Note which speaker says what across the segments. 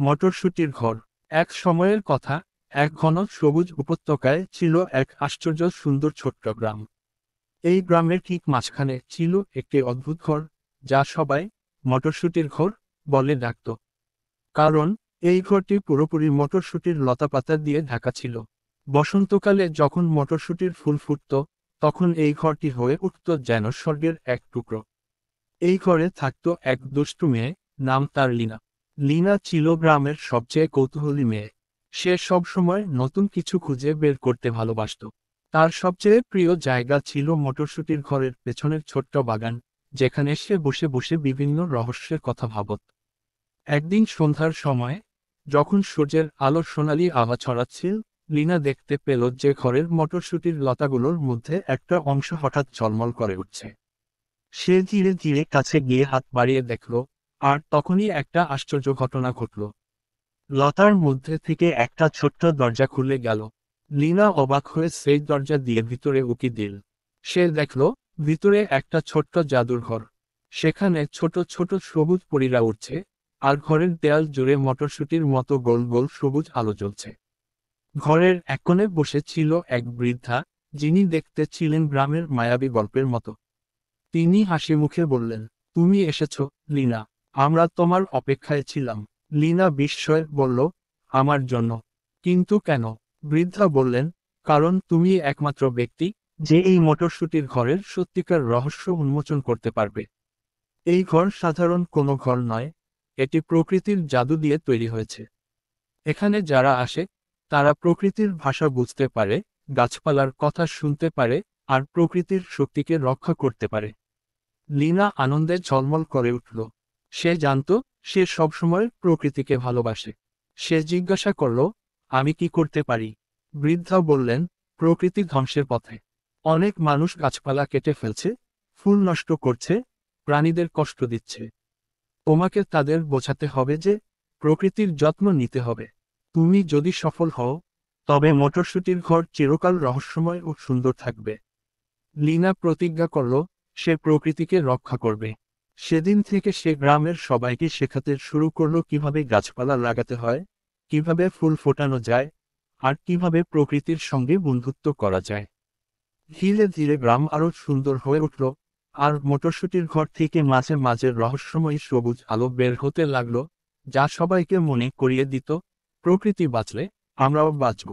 Speaker 1: মটরশুটির ঘর। এক সময়ের কথা, এক ঘন সবুজ উপত্যকায় ছিল এক আশ্চর্য সুন্দর ছোট্ট গ্রাম। এই গ্রামের ঠিক মাঝখানে ছিল একটি অদ্ভুত ঘর, যা সবাই মটরশুটির ঘর বলে ডাকত। কারণ এই ঘরটি পুরোপুরি মটরশুটির লতাপাতা দিয়ে ঢাকা ছিল। বসন্তকালে যখন মটরশুটির ফুল ফুটত, তখন এই ঘরটি হয়ে উঠত যেন স্বর্গের এক টুকরো। এই ঘরে থাকত এক দুষ্টু মেয়ে, নাম তার লিনা। লিনা ছিল গ্রামের সবচেয়ে কৌতূহলী মেয়ে। সে সবসময় নতুন কিছু খুঁজে বের করতে ভালোবাসত। তার সবচেয়ে প্রিয় জায়গা ছিল মটরশুটির ঘরের পেছনের ছোট্ট বাগান, যেখানে সে বসে বসে বিভিন্ন রহস্যের কথা ভাবত। একদিন সন্ধ্যার সময়, যখন সূর্যের আলো সোনালি আভা ছড়াচ্ছিল, লিনা দেখতে পেল যে ঘরের মটরশুটির লতাগুলোর মধ্যে একটা অংশ হঠাৎ ঝলমল করে উঠছে। সে ধীরে ধীরে কাছে গিয়ে হাত বাড়িয়ে দেখল, আর তখনই একটা আশ্চর্য ঘটনা ঘটল। লতার মধ্যে থেকে একটা ছোট্ট দরজা খুলে গেল। লিনা অবাক হয়ে সেই দরজা দিয়ে ভিতরে উকি দিল। সে দেখল, ভিতরে একটা ছোট্ট জাদুর ঘর। সেখানে ছোট ছোট সবুজ পরীরা উঠছে, আর ঘরের দেয়াল জুড়ে মটরশুটির মতো গোল গোল সবুজ আলো জ্বলছে। ঘরের এক কোণে বসে ছিল এক বৃদ্ধা, যিনি দেখতে ছিলেন গ্রামের মায়াবী গল্পের মতো। তিনি হাসি মুখে বললেন, তুমি এসেছো, লিনা। আমরা তোমার অপেক্ষায় ছিলাম। লিনা বিস্ময়ে বলল, আমার জন্য? কিন্তু কেন? বৃদ্ধা বললেন, কারণ তুমি একমাত্র ব্যক্তি যে এই মটরশুটির ঘরের সত্যিকার রহস্য উন্মোচন করতে পারবে। এই ঘর সাধারণ কোনো ঘর নয়, এটি প্রকৃতির জাদু দিয়ে তৈরি হয়েছে। এখানে যারা আসে, তারা প্রকৃতির ভাষা বুঝতে পারে, গাছপালার কথা শুনতে পারে, আর প্রকৃতির শক্তিকে রক্ষা করতে পারে। লিনা আনন্দে ঝলমল করে উঠল। সে জানত, সে সবসময় প্রকৃতিকে ভালোবাসে। সে জিজ্ঞাসা করল, আমি কি করতে পারি? বৃদ্ধা বললেন, প্রকৃতি ধ্বংসের পথে। অনেক মানুষ গাছপালা কেটে ফেলছে, ফুল নষ্ট করছে, প্রাণীদের কষ্ট দিচ্ছে। তোমাকে তাদের বোঝাতে হবে যে প্রকৃতির যত্ন নিতে হবে। তুমি যদি সফল হও, তবে মটরশুটির ঘর চিরকাল রহস্যময় ও সুন্দর থাকবে। লিনা প্রতিজ্ঞা করল, সে প্রকৃতিকে রক্ষা করবে। সেদিন থেকে সে গ্রামের সবাইকে শেখাতে শুরু করল কিভাবে গাছপালা লাগাতে হয়, কিভাবে ফুল ফোটানো যায়, আর কিভাবে প্রকৃতির সঙ্গে বন্ধুত্ব করা যায়। ধীরে ধীরে গ্রাম আরো সুন্দর হয়ে উঠল, আর মটরশুটির ঘর থেকে মাঝে মাঝে রহস্যময়ী সবুজ আলো বের হতে লাগলো, যা সবাইকে মনে করিয়ে দিত, প্রকৃতি বাঁচলে আমরাও বাঁচব।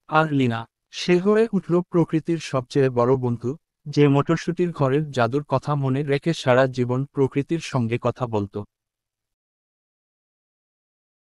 Speaker 1: আর লিনা, সে হয়ে উঠল প্রকৃতির সবচেয়ে বড় বন্ধু, যে মটরশুটির ঘরের জাদুর কথা মনে রেখে সারা জীবন প্রকৃতির সঙ্গে কথা বলতো।